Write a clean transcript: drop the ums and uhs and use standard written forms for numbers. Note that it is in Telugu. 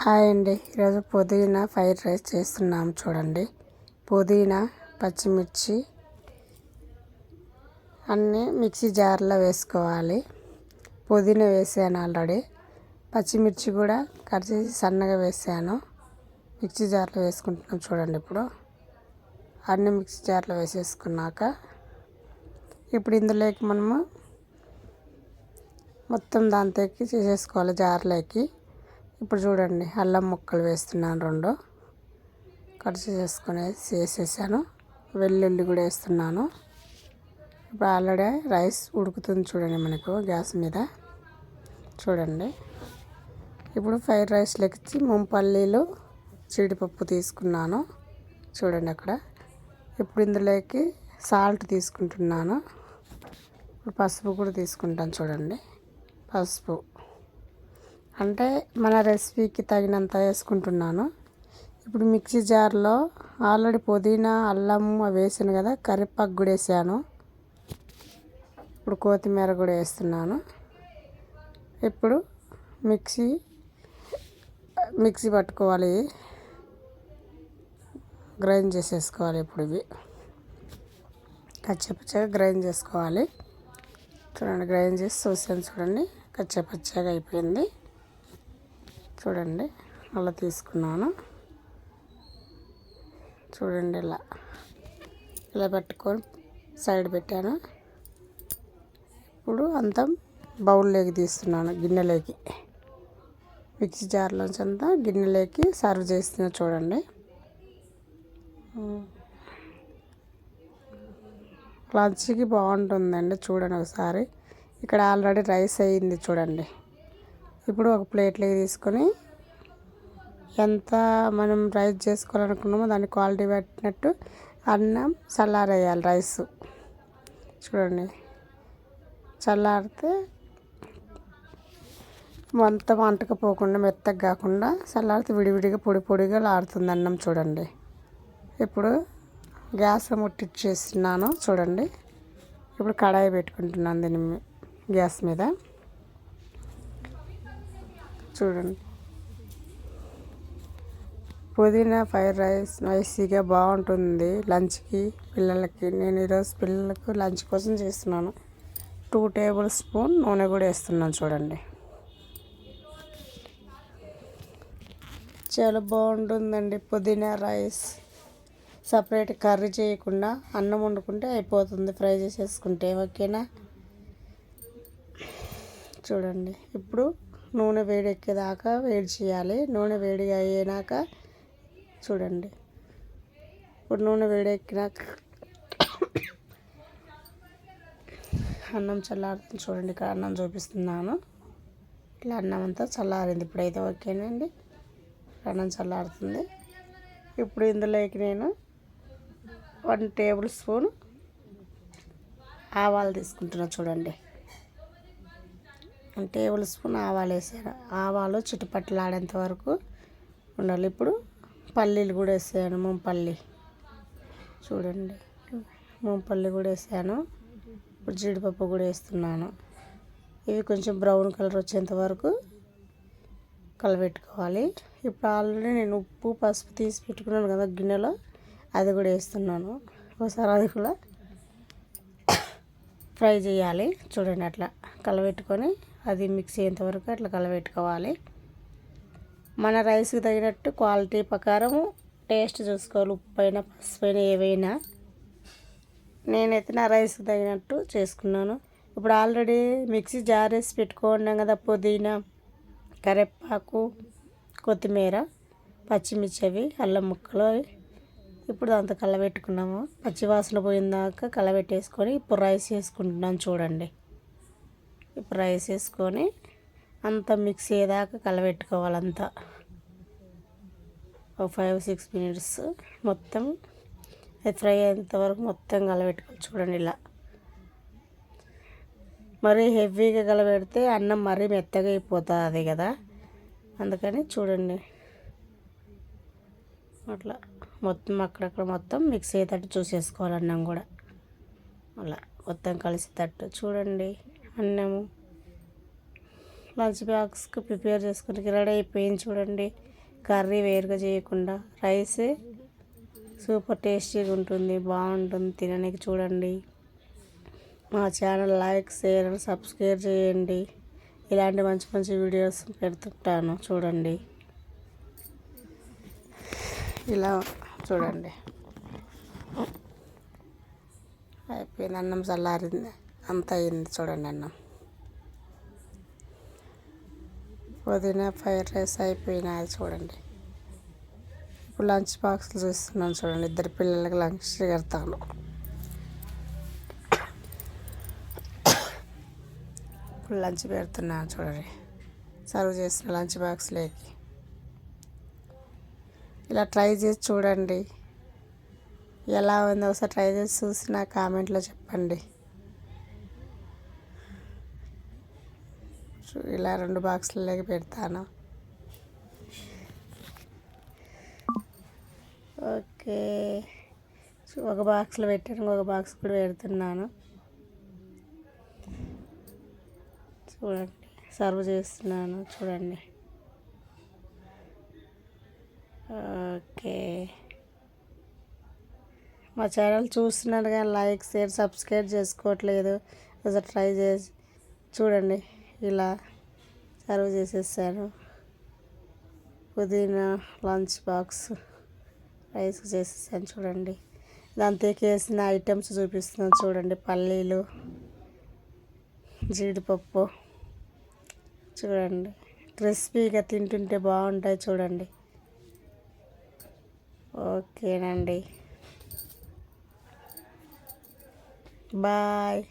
హాయ్ అండి. ఈరోజు పుదీనా ఫ్రైడ్ రైస్ చేస్తున్నాము చూడండి. పుదీనా, పచ్చిమిర్చి అన్నీ మిక్సీ జార్లో వేసుకోవాలి. పుదీనా వేసాను ఆల్రెడీ. పచ్చిమిర్చి కూడా కట్ చేసి సన్నగా వేసాను. మిక్సీ జార్లో వేసుకుంటున్నాం చూడండి. ఇప్పుడు అన్నీ మిక్సీ జార్లో వేసేసుకున్నాక ఇప్పుడు ఇందులోకి మనము మొత్తం దాంతోకి చేసేసుకోవాలి జార్లోకి. ఇప్పుడు చూడండి, అల్లం ముక్కలు వేస్తున్నాను 2 కట్ వేసేసాను. వెల్లుల్లి కూడా వేస్తున్నాను. ఇప్పుడు ఆల్రెడీ రైస్ ఉడుకుతుంది చూడండి మనకు గ్యాస్ మీద. చూడండి, ఇప్పుడు ఫ్రైడ్ రైస్లోకి ముంపల్లీలు, జీడిపప్పు తీసుకున్నాను చూడండి అక్కడ. ఇప్పుడు ఇందులోకి సాల్ట్ తీసుకుంటున్నాను. ఇప్పుడు పసుపు కూడా తీసుకుంటాను చూడండి. పసుపు అంటే మన రెసిపీకి తగినంత వేసుకుంటున్నాను. ఇప్పుడు మిక్సీ జార్లో ఆల్రెడీ పుదీనా, అల్లం అవి వేసాను కదా, కరివేపాకు కూడా వేసాను. ఇప్పుడు కొత్తిమీర కూడా వేస్తున్నాను. ఇప్పుడు మిక్సీ పట్టుకోవాలి, గ్రైండ్ చేసేసుకోవాలి. ఇప్పుడు ఇవి కచ్చపచ్చగా గ్రైండ్ చేసుకోవాలి చూడండి. గ్రైండ్ చేసి చూసాను చూడండి, కచ్చపచ్చగా అయిపోయింది చూడండి. అలా తీసుకున్నాను చూడండి. ఇలా పెట్టుకొని సైడ్ పెట్టాను. ఇప్పుడు అంతా బౌల్లోకి తీస్తున్నాను, గిన్నెలోకి. మిక్సీ జార్లోంచి అంతా గిన్నెలోకి సర్వ్ చేస్తున్నా చూడండి. లంచ్కి బాగుంటుందండి చూడండి ఒకసారి. ఇక్కడ ఆల్రెడీ రైస్ అయ్యింది చూడండి. ఇప్పుడు ఒక ప్లేట్లోకి తీసుకొని ఎంత మనం రైస్ చేసుకోవాలనుకున్నామో దాని క్వాలిటీ పెట్టినట్టు అన్నం చల్లారేయాలి. రైస్ చూడండి, చల్లారితే మొత్తం అంటుకపోకుండా మెత్తగా కాకుండా చల్లారితే విడివిడిగా పొడి పొడిగా లాడుతుంది అన్నం చూడండి. ఇప్పుడు గ్యాస్ ముట్టించేస్తున్నాను చూడండి. ఇప్పుడు కడాయి పెట్టుకుంటున్నాను దీని గ్యాస్ మీద చూడండి. పుదీనా ఫ్రైడ్ రైస్ స్పైసీగా బాగుంటుంది లంచ్కి పిల్లలకి. నేను ఈరోజు పిల్లలకు లంచ్ కోసం చేస్తున్నాను. 2 టేబుల్ స్పూన్ నూనె కూడా వేస్తున్నాను చూడండి. చాలా బాగుంటుందండి పుదీనా రైస్. సపరేట్ కర్రీ చేయకుండా అన్నం వండుకుంటే అయిపోతుంది, ఫ్రై చేసేసుకుంటే. ఓకేనా చూడండి. ఇప్పుడు నూనె వేడెక్కేదాకా వేడి చేయాలి. నూనె వేడిగా అయ్యాక చూడండి. ఇప్పుడు నూనె వేడెక్కినాక అన్నం చల్లారుతుంది చూడండి. ఇక్కడ అన్నం చూపిస్తున్నాను. ఇట్లా అన్నం అంతా చల్లారింది ఇప్పుడైతే. ఓకేనండి, అన్నం చల్లారుతుంది. ఇప్పుడు ఇందులోకి నేను 1 టేబుల్ స్పూన్ ఆవాలు తీసుకుంటున్నా చూడండి. 1 టేబుల్ స్పూన్ ఆవాలు వేసాను. ఆవాలు చిటపట్లాడేంత వరకు ఉండాలి. ఇప్పుడు పల్లీలు కూడా వేసాను, ముంపల్లి చూడండి. ముంపల్లి కూడా వేసాను. ఇప్పుడు జీడిపప్పు కూడా వేస్తున్నాను. ఇవి కొంచెం బ్రౌన్ కలర్ వచ్చేంత వరకు కలబెట్టుకోవాలి. ఇప్పుడు ఆల్రెడీ నేను ఉప్పు, పసుపు తీసి పెట్టుకున్నాను కదా గిన్నెలో, అది కూడా వేస్తున్నాను. ఒకసారి అది కూడా ఫ్రై చేయాలి చూడండి. అట్లా కలబెట్టుకొని అది మిక్స్ అయ్యేంత వరకు అట్లా కలబెట్టుకోవాలి. మన రైస్కి తగినట్టు క్వాలిటీ ప్రకారం టేస్ట్ చూసుకోవాలి. ఉప్పు అయినా, పసుపు అయినా, ఏవైనా. నేనైతే నా రైస్కి తగినట్టు చేసుకున్నాను. ఇప్పుడు ఆల్రెడీ మిక్సీ జార్ వేసి పెట్టుకున్నాం కదా, పుదీనా, కరివేపాకు, కొత్తిమీర, పచ్చిమిర్చి, అవి అల్లం ముక్కలు. ఇప్పుడు అంత కలబెట్టుకున్నాము. పచ్చివాసన పోయిందాక కలబెట్టేసుకొని ఇప్పుడు రైస్ వేసుకుంటున్నాను చూడండి. ఇప్పుడు రైస్ వేసుకొని అంతా మిక్స్ అయ్యేదాకా కలబెట్టుకోవాలంతా. ఒక 5-6 మినిట్స్ మొత్తం ఫ్రై అయ్యేంత వరకు మొత్తం కలబెట్టుకోవాలి చూడండి. ఇలా మరీ హెవీగా కలబెడితే అన్నం మరీ మెత్తగా అయిపోతుంది కదా, అందుకని చూడండి. అట్లా మొత్తం అక్కడక్కడ మొత్తం మిక్స్ అయ్యేటట్టు చూసేసుకోవాలి అన్నం కూడా. అలా మొత్తం కలిసేటట్టు చూడండి. అన్నము లంచ్ బాక్స్కి ప్రిపేర్ చేసుకుని రెడీ అయిపోయింది చూడండి. కర్రీ వేరుగా చేయకుండా రైసే సూపర్ టేస్టీగా ఉంటుంది, బాగుంటుంది తినడానికి. చూడండి, మా ఛానల్ లైక్, షేర్, సబ్స్క్రైబ్ చేయండి. ఇలాంటి మంచి మంచి వీడియోస్ పెడుతుంటాను చూడండి. ఇలా చూడండి, అయిపోయింది. అన్నం చల్లారింది, అంత అయింది చూడండి. అన్నం పుదీనా ఫ్రైడ్ రైస్ అయిపోయినది చూడండి. ఇప్పుడు లంచ్ బాక్స్లు చూస్తున్నాను చూడండి. ఇద్దరు పిల్లలకి లంచ్ కడతాను. ఇప్పుడు లంచ్ పెడుతున్నాను చూడండి, సర్వ్ చేసిన లంచ్ బాక్స్లోకి. ఇలా ట్రై చేసి చూడండి, ఎలా ఉందో ఒకసారి ట్రై చేసి చూసి నా కామెంట్లో చెప్పండి. ఇలా 2 బాక్సులలోకి పెడతాను. ఓకే, ఒక బాక్స్లో పెట్టాను, ఒక బాక్స్ కూడా పెడుతున్నాను చూడండి. సర్వ్ చేస్తున్నాను చూడండి. ఓకే, మా ఛానల్ చూస్తున్నారు కానీ లైక్, షేర్, సబ్స్క్రైబ్ చేసుకోవట్లేదు. ఒకసారి ట్రై చేసి చూడండి. ఇలా సర్వ్ చేసేసాను. పుదీనా లంచ్ బాక్స్ రైస్ చేసేసాను చూడండి. దాంతోకి వేసిన ఐటమ్స్ చూపిస్తున్నాను చూడండి. పల్లీలు, జీడిపప్పు చూడండి, క్రిస్పీగా తింటుంటే బాగుంటాయి చూడండి. ఓకేనండి, బాయ్.